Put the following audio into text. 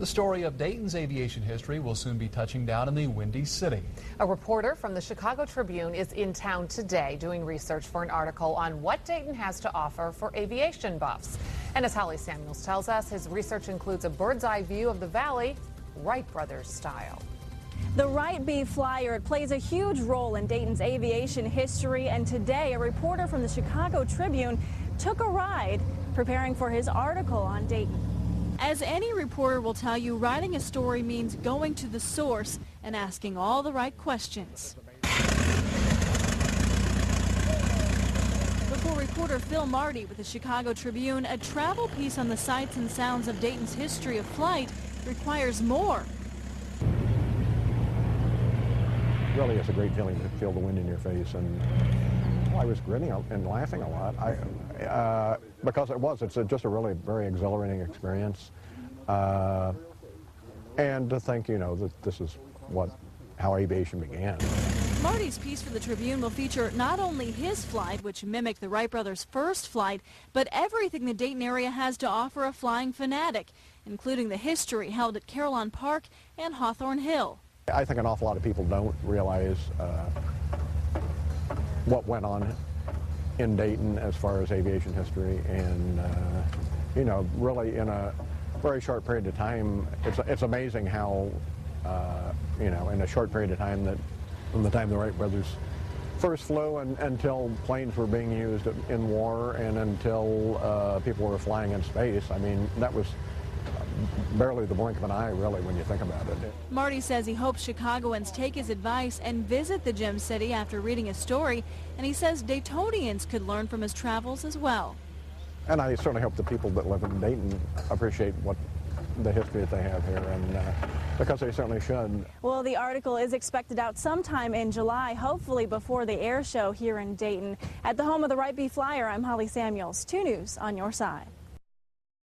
The story of Dayton's aviation history will soon be touching down in the Windy City. A reporter from the Chicago Tribune is in town today doing research for an article on what Dayton has to offer for aviation buffs. And as Holly Samuels tells us, his research includes a bird's eye view of the valley, Wright brothers style. The Wright B Flyer plays a huge role in Dayton's aviation history, and today a reporter from the Chicago Tribune took a ride preparing for his article on Dayton. As any reporter will tell you, writing a story means going to the source and asking all the right questions. For reporter Phil Marty with the Chicago Tribune, a travel piece on the sights and sounds of Dayton's history of flight requires more. Really, it's a great feeling to feel the wind in your face, and I was grinning and laughing a lot because it's just a really very exhilarating experience, and to think, that this is how aviation began. Marty's piece for the Tribune will feature not only his flight, which mimicked the Wright brothers' first flight, but everything the Dayton area has to offer a flying fanatic, including the history held at Carillon Park and Hawthorne Hill. I think an awful lot of people don't realize what went on in Dayton as far as aviation history, and really in a very short period of time, it's amazing how in a short period of time, that from the time the Wright brothers first flew and until planes were being used in war and until people were flying in space, I mean, that was barely the blink of an eye, really, when you think about it. Marty says he hopes Chicagoans take his advice and visit the Gem City after reading his story, and he says Daytonians could learn from his travels as well. And I certainly hope the people that live in Dayton appreciate the history that they have here, and because they certainly should. Well, the article is expected out sometime in July, hopefully before the air show here in Dayton. At the home of the Wright B Flyer, I'm Holly Samuels, 2 News on your side.